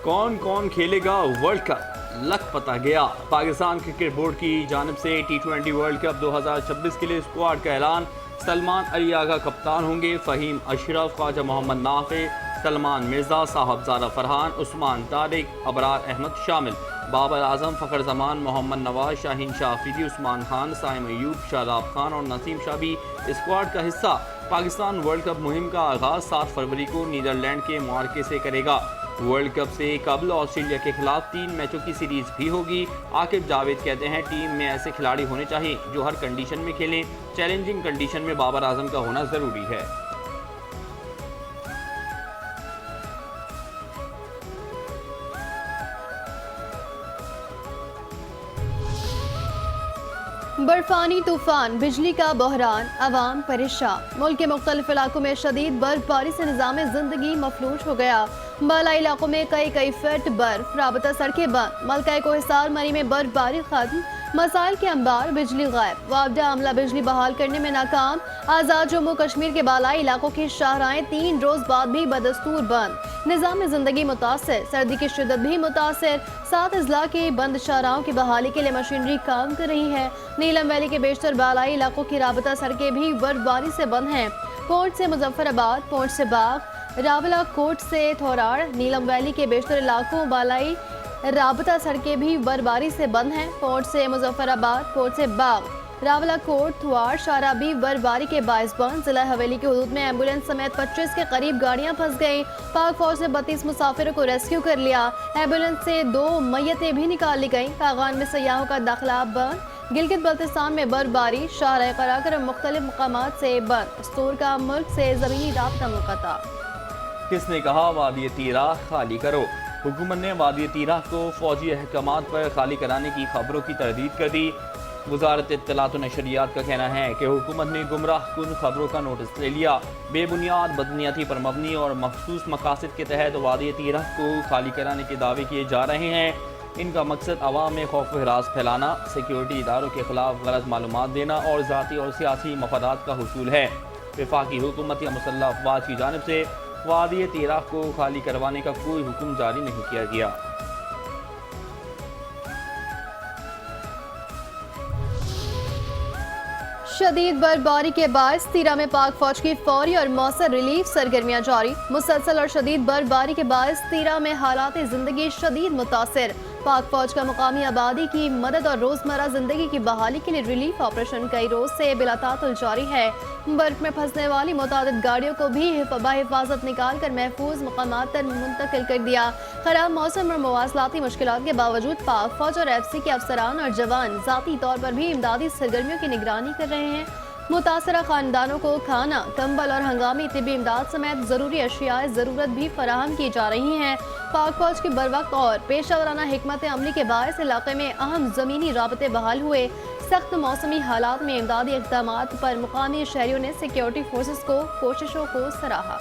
کون کون کھیلے گا ورلڈ کپ لک پتہ گیا۔ پاکستان کرکٹ بورڈ کی جانب سے T20 ورلڈ کپ 2026 کے لیے اسکواڈ کا اعلان۔ سلمان علی آغا کپتان ہوں گے، فہیم اشرف، خواجہ محمد نافع، سلمان مرزا، صاحبزادہ فرحان، عثمان طارق، ابرار احمد شامل۔ بابر اعظم، فخر زمان، محمد نواز، شاہین شاہ آفریدی، عثمان خان، سائم ایوب، شاداب خان اور نسیم شاہ بھی اسکواڈ کا حصہ۔ پاکستان ورلڈ کپ مہم کا آغاز 7 فروری کو نیدرلینڈ کے معرکے سے کرے گا۔ ورلڈ کپ سے قبل آسٹریلیا کے خلاف 3 میچوں کی سیریز بھی ہوگی۔ عاقب جاوید کہتے ہیں ٹیم میں ایسے کھلاڑی ہونے چاہیے جو ہر کنڈیشن میں کھیلیں۔ چیلنجنگ کنڈیشن میں بابر اعظم کا ہونا ضروری ہے۔ برفانی طوفان، بجلی کا بحران، عوام پریشان۔ ملک کے مختلف علاقوں میں شدید برف باری سے نظام زندگی مفلوج ہو گیا۔ بالائی علاقوں میں کئی فٹ برف، رابطہ سڑکیں بند۔ ملکہ کوہستان مری میں برف باری ختم، مسائل کے انبار، بجلی غائب۔ وابڈہ عملہ بجلی بحال کرنے میں ناکام۔ آزاد جموں کشمیر کے بالائی علاقوں کی شاہراہیں 3 روز بعد بھی بدستور بند۔ نظام زندگی متاثر، سردی کی شدت بھی متاثر۔ 7 اضلاع کی بند شاہراہوں کی بحالی کے لیے مشینری کام کر رہی ہے۔ نیلم ویلی کے بیشتر بالائی علاقوں کی رابطہ سڑکیں بھی برف باری سے بند ہیں۔ پونچھ سے مظفر آباد، پونچھ سے باغ، راولا کوٹ سے تھوراڑ، نیلم ویلی کے بیشتر علاقوں بالائی رابطہ سڑکیں بھی برف باری سے بند ہیں۔ پونچھ سے مظفر آباد، پونچھ سے باغ، راولا کوٹ، تھوار، شاہراہ بھی برف باری کے باعث بند۔ ضلع حویلی کی حدود میں ایمبولینس سمیت 25 کے قریب گاڑیاں پھنس گئیں۔ پاک فوج نے 32 مسافروں کو ریسکیو کر لیا۔ ایمبولینس سے 2 میتیں بھی نکال لی گئیں۔ کاغان میں سیاحوں کا داخلہ بند۔ گلگت بلتستان میں برف باری، شاہراہ قراقرم مختلف مقامات سے بند۔ استور کا ملک سے زمینی رابطہ منقطع۔ کس نے کہا وادی تیراہ خالی کرو؟ حکومت نے وادی تیراہ کو فوجی احکامات پر خالی کرانے کی خبروں کی تردید کر دی۔ وزارت اطلاعات و نشریات کا کہنا ہے کہ حکومت نے گمراہ کن خبروں کا نوٹس لے لیا۔ بے بنیاد، بدنیتی پر مبنی اور مخصوص مقاصد کے تحت وادی تیراہ کو خالی کرانے کے دعوے کیے جا رہے ہیں۔ ان کا مقصد عوام میں خوف و ہراس پھیلانا، سیکیورٹی اداروں کے خلاف غلط معلومات دینا اور ذاتی اور سیاسی مفادات کا حصول ہے۔ وفاقی حکومت یا مسلح افواج کی جانب سے وادی تیراہ کو خالی کروانے کا کوئی حکم جاری نہیں کیا گیا۔ شدید برف باری کے باعث تیرہ میں پاک فوج کی فوری اور مؤثر ریلیف سرگرمیاں جاری۔ مسلسل اور شدید برف باری کے باعث تیرہ میں حالات زندگی شدید متاثر۔ پاک فوج کا مقامی آبادی کی مدد اور روزمرہ زندگی کی بحالی کے لیے ریلیف آپریشن کئی روز سے بلا تعطل جاری ہے۔ برف میں پھنسنے والی متعدد گاڑیوں کو بھی بحفاظت نکال کر محفوظ مقامات پر منتقل کر دیا۔ خراب موسم اور مواصلاتی مشکلات کے باوجود پاک فوج اور FCC کے افسران اور جوان ذاتی طور پر بھی امدادی سرگرمیوں کی نگرانی کر رہے ہیں۔ متاثرہ خاندانوں کو کھانا، کمبل اور ہنگامی طبی امداد سمیت ضروری اشیاء ضرورت بھی فراہم کی جا رہی ہیں۔ پاک فوج کی بروقت اور پیشہ ورانہ حکمت عملی کے باعث علاقے میں اہم زمینی رابطے بحال ہوئے۔ سخت موسمی حالات میں امدادی اقدامات پر مقامی شہریوں نے سیکیورٹی فورسز کو کوششوں کو سراہا۔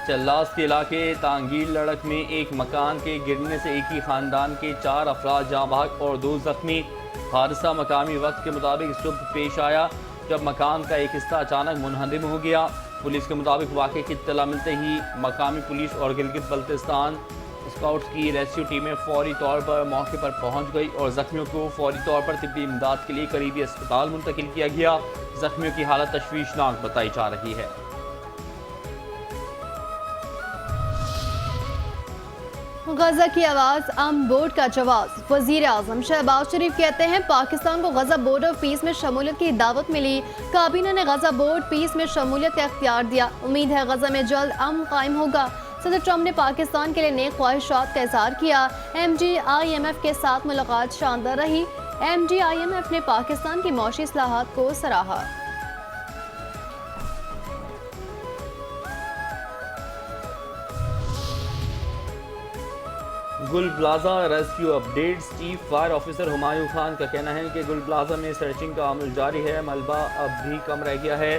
چلاس کے علاقے تانگیل لڑک میں ایک مکان کے گرنے سے ایک ہی خاندان کے 4 افراد جاں بحق اور 2 زخمی۔ حادثہ مقامی وقت کے مطابق صبح پیش آیا جب مکان کا ایک حصہ اچانک منہدم ہو گیا۔ پولیس کے مطابق واقعے کی اطلاع ملتے ہی مقامی پولیس اور گلگت بلتستان اسکاؤٹس کی ریسکیو ٹیمیں فوری طور پر موقع پر پہنچ گئی اور زخمیوں کو فوری طور پر طبی امداد کے لیے قریبی اسپتال منتقل کیا گیا۔ زخمیوں کی حالت تشویشناک بتائی جا رہی ہے۔ غزہ کی آواز، امن بورڈ کا جواز۔ وزیر اعظم شہباز شریف کہتے ہیں پاکستان کو غزہ بورڈ آف پیس میں شمولیت کی دعوت ملی۔ کابینہ نے غزہ بورڈ پیس میں شمولیت کا اختیار دیا۔ امید ہے غزہ میں جلد امن قائم ہوگا۔ صدر ٹرمپ نے پاکستان کے لیے نیک خواہشات کا اظہار کیا۔ MDIMF کے ساتھ ملاقات شاندار رہی۔ MDIMF نے پاکستان کی معاشی اصلاحات کو سراہا۔ Gul plaza rescue updates. Chief fire officer Humayun Khan کا کہنا ہے کہ گل پلازہ میں سرچنگ کا عمل جاری ہے، ملبہ اب بھی کم رہ گیا ہے۔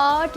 8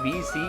B, C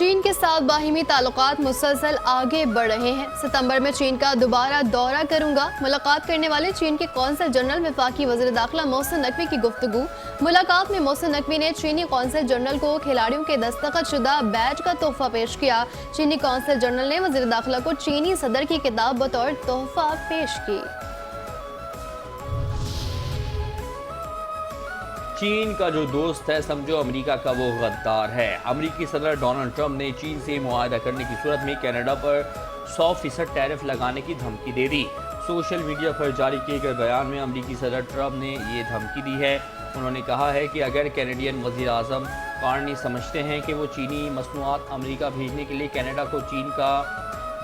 چین کے ساتھ باہمی تعلقات مسلسل آگے بڑھ رہے ہیں۔ ستمبر میں چین کا دوبارہ دورہ کروں گا۔ ملاقات کرنے والے چین کے قونصل جنرل وفاقی وزیر داخلہ محسن نقوی کی گفتگو۔ ملاقات میں محسن نقوی نے چینی قونصل جنرل کو کھلاڑیوں کے دستخط شدہ بیج کا تحفہ پیش کیا۔ چینی قونصل جنرل نے وزیر داخلہ کو چینی صدر کی کتاب بطور تحفہ پیش کی۔ چین کا جو دوست ہے سمجھو امریکہ کا وہ غدار ہے۔ امریکی صدر ڈونلڈ ٹرمپ نے چین سے معاہدہ کرنے کی صورت میں کینیڈا پر 100% ٹیرف لگانے کی دھمکی دے دی۔ سوشل میڈیا پر جاری کیے گئے بیان میں امریکی صدر ٹرمپ نے یہ دھمکی دی ہے۔ انہوں نے کہا ہے کہ اگر کینیڈین وزیر اعظم کارنی سمجھتے ہیں کہ وہ چینی مصنوعات امریکہ بھیجنے کے لیے کینیڈا کو چین کا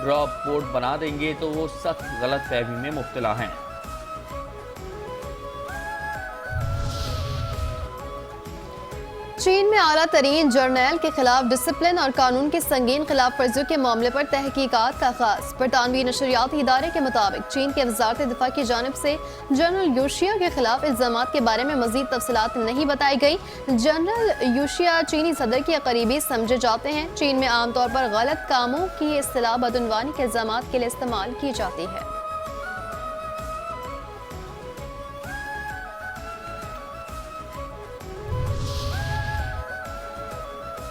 ڈراپ پورٹ بنا دیں گے تو وہ سخت غلط فہمی میں مبتلا ہیں۔ چین میں اعلیٰ ترین جرنیل کے خلاف ڈسپلن اور قانون کی سنگین خلاف ورزیوں کے معاملے پر تحقیقات کا آغاز۔ برطانوی نشریاتی ادارے کے مطابق چین کے وزارت دفاع کی جانب سے جنرل یوشیا کے خلاف الزامات کے بارے میں مزید تفصیلات نہیں بتائی گئی۔ جنرل یوشیا چینی صدر کے قریبی سمجھے جاتے ہیں۔ چین میں عام طور پر غلط کاموں کی اصطلاح بدعنوانی کے الزامات کے لیے استعمال کی جاتی ہے۔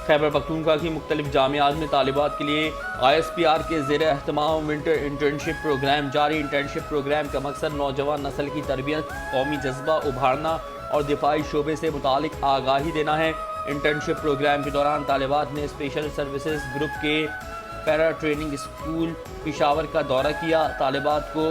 خیبر پختونخوا کی مختلف جامعات میں طالبات کے لیے ISPR کے زیر اہتمام ونٹر انٹرنشپ پروگرام جاری۔ انٹرنشپ پروگرام کا مقصد نوجوان نسل کی تربیت، قومی جذبہ ابھارنا اور دفاعی شعبے سے متعلق آگاہی دینا ہے۔ انٹرنشپ پروگرام کے دوران طالبات نے اسپیشل سروسز گروپ کے پیرا ٹریننگ اسکول پشاور کا دورہ کیا۔ طالبات کو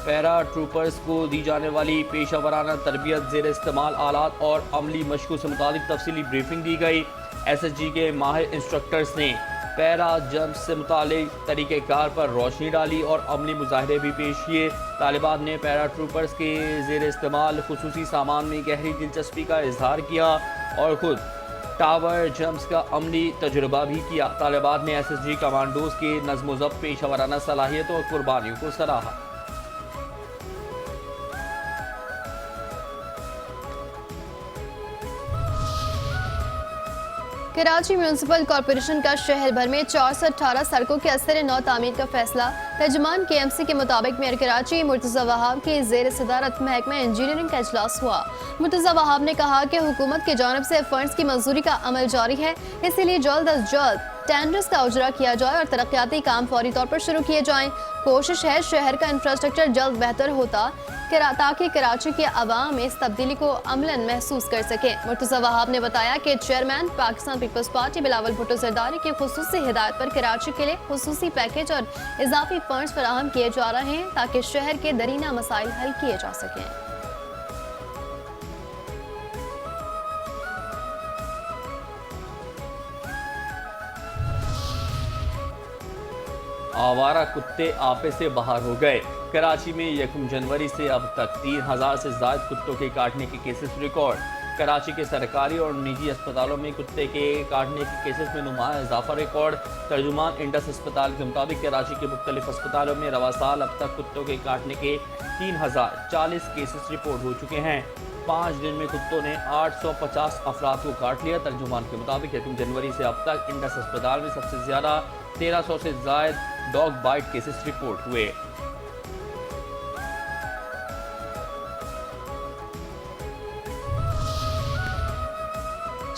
پیرا ٹروپرز کو دی جانے والی پیشہ ورانہ تربیت، زیر استعمال آلات اور عملی مشقوں سے متعلق تفصیلی بریفنگ دی گئی۔ SSG کے ماہر انسٹرکٹرز نے پیرا جمپ سے متعلق طریقہ کار پر روشنی ڈالی اور عملی مظاہرے بھی پیش کیے۔ طالبات نے پیرا ٹروپرز کے زیر استعمال خصوصی سامان میں گہری دلچسپی کا اظہار کیا اور خود ٹاور جمپس کا عملی تجربہ بھی کیا۔ طالبات نے SSG کمانڈوز کے نظم و ضبط، پیشہ ورانہ صلاحیتوں اور قربانیوں کو سراہا۔ کراچی میونسپل کارپوریشن کا شہر بھر میں 418 سڑکوں کے اثر نو تعمیر کا فیصلہ۔ ترجمان KMC کے مطابق میئر کراچی مرتضی وہاب کی زیر صدارت محکمہ انجینئرنگ کا اجلاس ہوا۔ مرتضی وہاب نے کہا کہ حکومت کی جانب سے فنڈز کی منظوری کا عمل جاری ہے، اسی لیے جلد از جلد ٹینڈرز کا اجرا کیا جائے اور ترقیاتی کام فوری طور پر شروع کیے جائیں۔ کوشش ہے شہر کا انفراسٹرکچر جلد بہتر ہوتا تاکہ کراچی کے عوام اس تبدیلی کو عملاً محسوس کر سکیں۔ مرتضی وہاب نے بتایا کہ chairman Pakistan Peoples Party Bilawal Bhutto Zardari کی خصوصی ہدایت پر کراچی کے لیے خصوصی پیکیج اور اضافی فنڈز فراہم کیے جا رہے ہیں تاکہ شہر کے درینہ مسائل حل کیے جا سکیں۔ آوارہ کتے آپے سے باہر ہو گئے۔ کراچی میں 1 جنوری سے اب تک 3000 سے زائد کتوں کے کاٹنے کے کیسز ریکارڈ۔ کراچی کے سرکاری اور نجی اسپتالوں میں کتے کے کاٹنے کے کیسز میں نمایاں اضافہ ریکارڈ۔ ترجمان انڈس اسپتال کے مطابق کراچی کے مختلف اسپتالوں میں رواں سال اب تک کتوں کے کاٹنے کے 3040 کیسز رپورٹ ہو چکے ہیں۔ 5 دن میں کتوں نے 850 افراد کو کاٹ لیا۔ ترجمان کے مطابق 1 جنوری سے اب تک انڈس اسپتال میں سب سے زیادہ 1300 سے زائد ڈاگ بائٹ کیسز رپورٹ ہوئے۔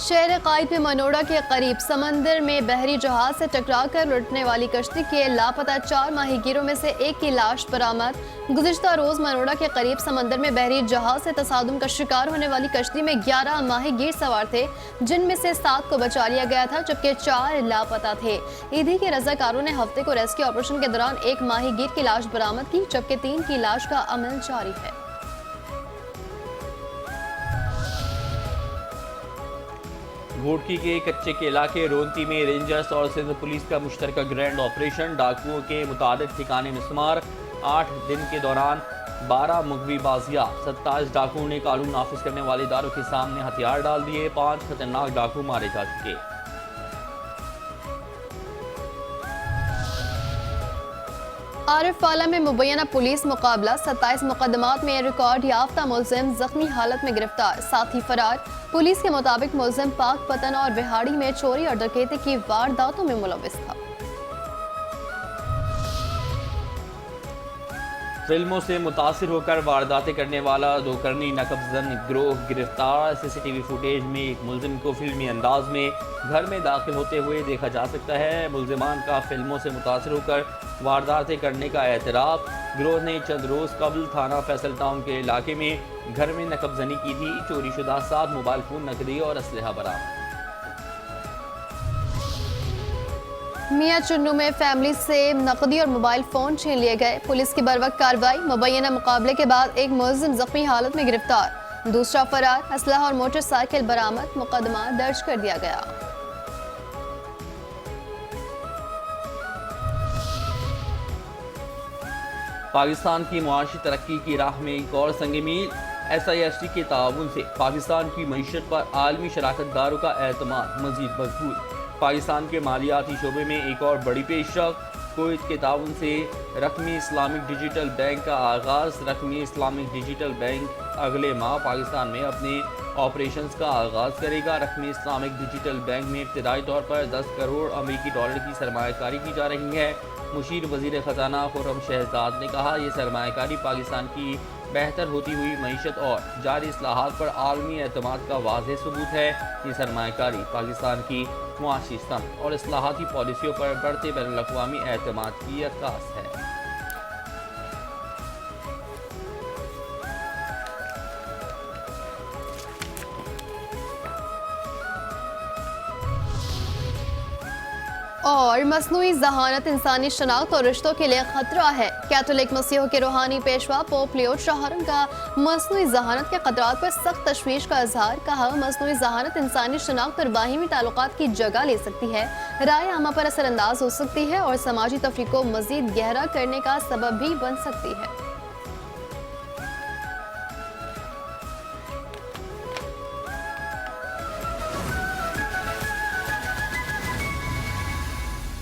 شہر قائد میں منوڑا کے قریب سمندر میں بحری جہاز سے ٹکرا کر لٹنے والی کشتی کے لاپتہ 4 ماہی گیروں میں سے ایک کی لاش برآمد۔ گزشتہ روز منوڑا کے قریب سمندر میں بحری جہاز سے تصادم کا شکار ہونے والی کشتی میں 11 ماہی گیر سوار تھے، جن میں سے 7 کو بچا لیا گیا تھا جبکہ 4 لاپتہ تھے۔ ایدھی کے رضاکاروں نے ہفتے کو ریسکیو آپریشن کے دوران 1 ماہی گیر کی لاش برآمد کی جبکہ 3 کی لاش کا عمل جاری ہے۔ گھوٹکی کے کچے کے علاقے رونتی میں رینجرز اور سندھ پولیس کا مشترکہ گرینڈ آپریشن۔ ڈاکوؤں کے متعدد ٹھکانے مسمار۔ 8 دن کے دوران 12 مغوی بازیاب۔ 27 ڈاکوؤں نے قانون نافذ کرنے والے اداروں کے سامنے ہتھیار ڈال دیے۔ 5 خطرناک ڈاکو مارے جا چکے۔ عارف والا میں مبینہ پولیس مقابلہ 27 مقدمات میں ریکارڈ یافتہ ملزم زخمی حالت میں گرفتار، ساتھی فرار۔ پولیس کے مطابق ملزم پاک پتن اور بہاڑی میں چوری اور ڈکیتی کی وارداتوں میں ملوث تھا۔ فلموں سے متاثر ہو کر وارداتیں کرنے والا دو کرنی نقب زن گروہ گرفتار۔ سی سی ٹی وی فوٹیج میں ایک ملزم کو فلمی انداز میں گھر میں داخل ہوتے ہوئے دیکھا جا سکتا ہے۔ ملزمان کا فلموں سے متاثر ہو کر وارداتیں کرنے کا اعتراف۔ گروہ نے چند روز قبل تھانہ فیصل ٹاؤن کے علاقے میں گھر میں نقب زنی کی تھی۔ چوری شدہ 7 موبائل فون، نقدی اور اسلحہ برآمد۔ میاں چنو میں فیملی سے نقدی اور موبائل فون چھین لیے گئے، پولیس کی بروقت کارروائی۔ مبینہ مقابلے کے بعد ایک ملزم زخمی حالت میں گرفتار، دوسرا فرار، اسلحہ اور موٹر سائیکل برآمد، مقدمہ درج کر دیا گیا۔ پاکستان کی معاشی ترقی کی راہ میں ایک اور سنگ میل۔ SIST کے تعاون سے پاکستان کی معیشت پر عالمی شراکت داروں کا اعتماد مزید مضبوط۔ پاکستان کے مالیاتی شعبے میں ایک اور بڑی پیش رفت۔ کویت کے تعاون سے رقمی اسلامک ڈیجیٹل بینک کا آغاز۔ رقمی اسلامک ڈیجیٹل بینک اگلے ماہ پاکستان میں اپنے آپریشنز کا آغاز کرے گا۔ رقمی اسلامک ڈیجیٹل بینک میں ابتدائی طور پر 10 کروڑ امریکی ڈالر کی سرمایہ کاری کی جا رہی ہے۔ مشیر وزیر خزانہ خرم شہزاد نے کہا، یہ سرمایہ کاری پاکستان کی بہتر ہوتی ہوئی معیشت اور جاری اصلاحات پر عالمی اعتماد کا واضح ثبوت ہے۔ یہ سرمایہ کاری پاکستان کی معاشی سمت اور اصلاحاتی پالیسیوں پر بڑھتے بین الاقوامی اعتماد کی عکاس ہے۔ اور مصنوعی ذہانت انسانی شناخت اور رشتوں کے لیے خطرہ ہے۔ کیتھولک مسیحوں کے روحانی پیشوا پوپ لیو 4 کا مصنوعی ذہانت کے خطرات پر سخت تشویش کا اظہار۔ کہا، مصنوعی ذہانت انسانی شناخت اور باہمی تعلقات کی جگہ لے سکتی ہے، رائے عامہ پر اثر انداز ہو سکتی ہے اور سماجی تفریق کو مزید گہرا کرنے کا سبب بھی بن سکتی ہے۔